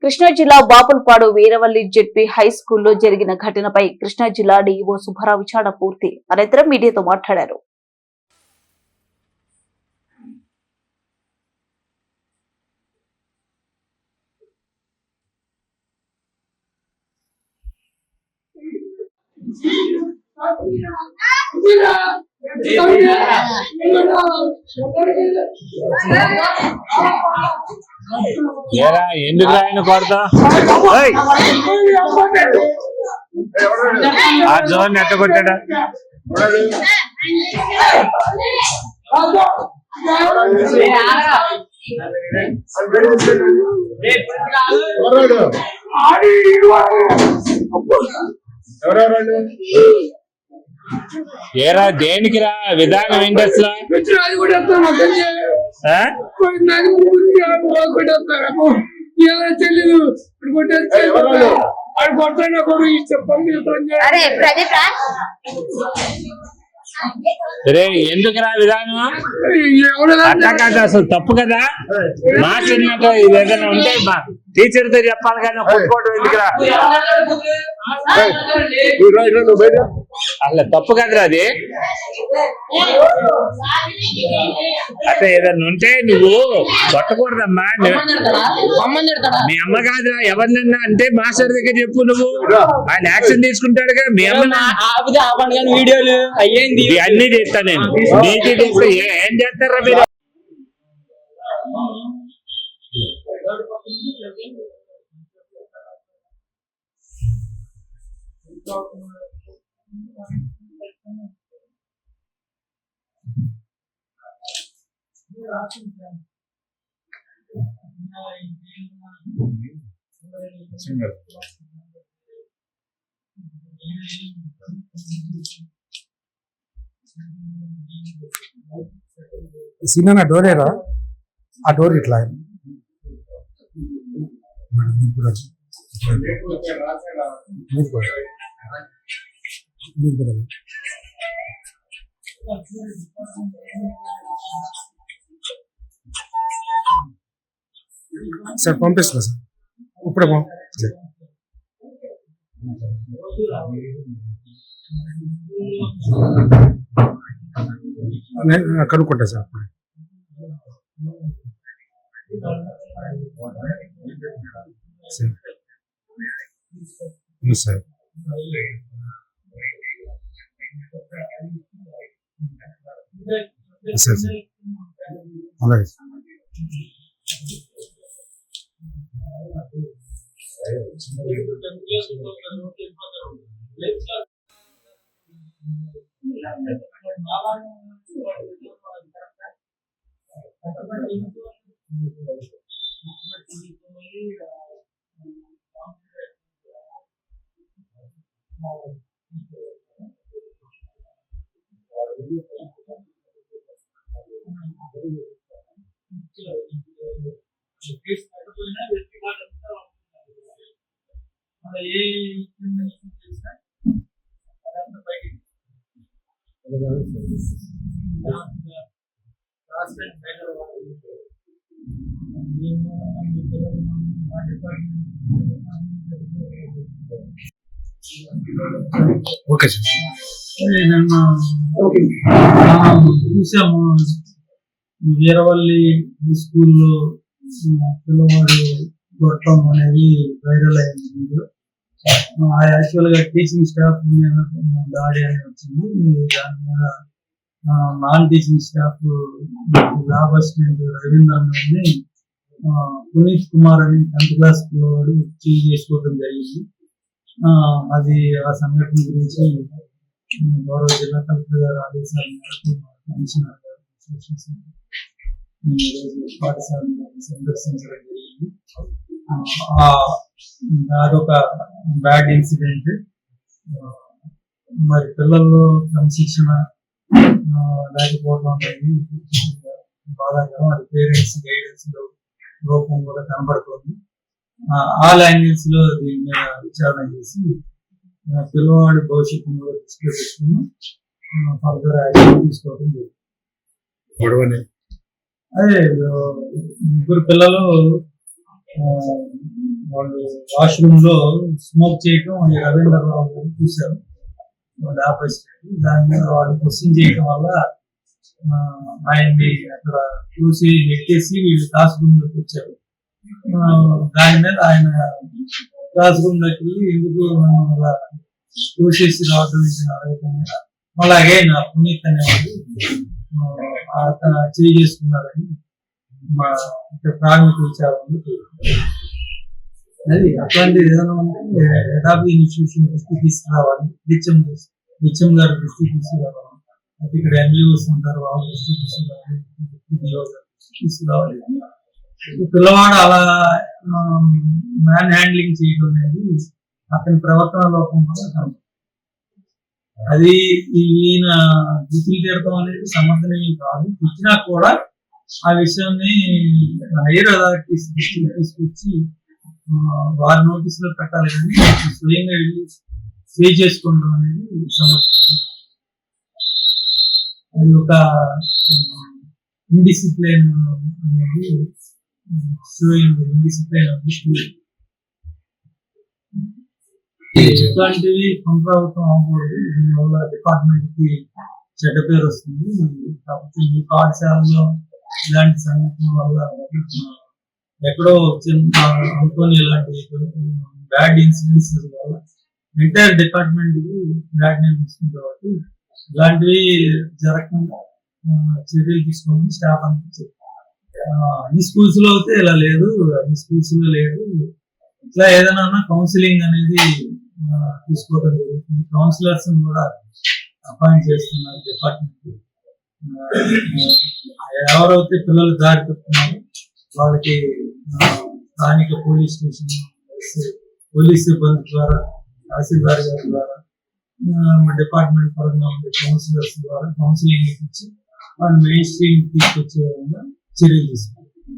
కృష్ణా జిల్లా Bapulapadu Veeravalli ZP high స్కూల్లో జరిగిన ఘటనపై కృష్ణా జిల్లా డీఈఓ సుబ్బారావు విచారణ పూర్తి అనంతరం మీడియాతో మాట్లాడారు. ఎందుకు ఆయన కొడతా ఆ జోన్ ఎట్ట కొట్టాడా ఏరా దేనికి రా విధానం ఏంటి అసలు రే ఎందుకురా విధానం అట్లా కాదు అసలు తప్పు కదా మాట్లాడినట్టు ఇది ఏదైనా ఉంటే టీచర్ తో చెప్పాలి కానీ కొట్టుకోవడం ఎందుకురా అసలు తప్పు కదరా అది అంటే ఏదన్నా ఉంటే నువ్వు కొట్టకూడదమ్మా మీ అమ్మ కాదురా ఎవరినన్నా అంటే మాస్టర్ దగ్గర చెప్పు నువ్వు ఆయన యాక్షన్ తీసుకుంటాడుగా మీ అమ్మ వీడియోలు అయ్యింది అన్ని చేస్తా నేను నీటి చేస్తే ఏం చేస్తారా మీరు సినిమా డోరేరా ఆ డోర్ ఇట్లా సార్ పంపిస్తున్నా సార్ ఇప్పుడే నేను కనుక్కుంటా సార్ సార్ సార్ సార్ అలాగే ఓకే సార్ చూసాము వీరవల్లి స్కూల్లో పిల్లవాడు కొట్టడం అనేది వైరల్ అయింది వీడియో. యాక్చువల్ గా టీచింగ్ స్టాఫ్ మీద దాడి అనేది వచ్చింది. దాని మీద non teaching staff lab assistant Ravinder ని పునీత్ కుమార్ అని 10th క్లాస్ పిల్లవాడు చేంజ్ చేసుకోవడం జరిగింది. అది ఆ సంఘటన గురించి గౌరవ జిల్లా కలెక్టర్ గారు ఆదేశాల మేరకు కమిషనర్ గారు పాఠశాలను సందర్శించడం జరిగింది. అదొక బ్యాడ్ ఇన్సిడెంట్. మరి పిల్లల్లో క్రమశిక్షణ లేకపోవడం అనేది బాధాకరం. అది పేరెంట్స్ గైడెన్స్ లో లోపం కూడా కనబడుతుంది. ఆల్ యాంగిల్స్ లో దీని మీద విచారణ చేసి పిల్లవాడి భవిష్యత్తును కూడా దృష్టిలో పెట్టుకుని ఫర్దర్ యాక్షన్ తీసుకోవడం జరిగింది. అదే ముగ్గురు పిల్లలు వాళ్ళు వాష్రూమ్ లో స్మోక్ చేయటం ఈ రవీంద్రరావు గారు చూశారు వాళ్ళ ఆపరేషన్. దాని మీద వాళ్ళు క్వశ్చన్ చేయటం వల్ల ఆయన్ని అక్కడ చూసి నెట్టేసి వీళ్ళు క్లాస్ రూమ్ లోకి వచ్చారు. దాని మీద ఆయన క్లాస్ రూమ్ లోకి వెళ్ళి ఎందుకు మనం అలా చూసేసి రావడం అడగటం మీద అలాగే నా పునీత్ అనేవాడు అతను చేయి చేసుకున్నారని మా ప్రాథమిక విచారంలో అది అట్లాంటిది ఏదైనా ఉంటే యథార్థ ఇన్స్టిట్యూషన్ దృష్టి తీసుకురావాలి, హెచ్ఎం గారి దృష్టి తీసుకురావాలి, అది ఇక్కడ ఎంఈఓస్ ఉంటారు వాళ్ళ దృష్టి తీసుకురావాలి. పిల్లవాడు అలా మ్యాన్ హ్యాండ్లింగ్ చేయడం అనేది అతని ప్రవర్తన లోపం వల్ల అది ఈయన గుర్తులు తీరటం అనేది సమర్థనీయం కాదు. ఇచ్చినా కూడా ఆ విషయాన్ని హైయర్ అథారిటీస్ దృష్టికి తీసుకొచ్చి వారి నోటీసులో పెట్టాలి, కానీ స్వయంగా వెళ్ళి పే చేసుకోవడం అనేది సమర్థన. అది ఒక ఇండిసిప్లైన్ అనేది showing indiscipline of the student. ఇట్లాంటివి పునరావృతం అవ్వకూడదు. దీనివల్ల డిపార్ట్మెంట్ కి చెడ్డ పేరు వస్తుంది. కాబట్టి ఈ పాఠశాలలో ఇలాంటి సంఘటన వల్ల ఎక్కడో చిన్న అనుకోని ఇలాంటి బ్యాడ్ ఇన్సిడెంట్స్ వల్ల ఎంటైర్ డిపార్ట్మెంట్ కి బ్యాడ్ నేమ్ వస్తుంది. కాబట్టి ఇలాంటివి జరగకుండా చర్యలు తీసుకోమని స్టాఫ్ అంతా అన్ని స్కూల్స్ లో అయితే ఇలా లేదు, అన్ని స్కూల్స్ లో లేదు. ఇట్లా ఏదైనా కౌన్సిలింగ్ అనేది తీసుకోవడం జరుగుతుంది. కౌన్సిలర్స్ కూడా అపాయింట్ చేస్తున్నారు డిపార్ట్మెంట్. ఎవరైతే పిల్లలు దారి తప్పుతున్నారో వాళ్ళకి స్థానిక పోలీస్ స్టేషన్, పోలీస్ సిబ్బంది ద్వారా, తహసీల్దార్ గారి ద్వారా, డిపార్ట్మెంట్ పరంగా ఉండే కౌన్సిలర్స్ ద్వారా కౌన్సిలింగ్ ఇచ్చి వాళ్ళు మెయిన్ స్ట్రీమ్ తీసుకొచ్చే విధంగా చర్యలు తీసుకుంటారు.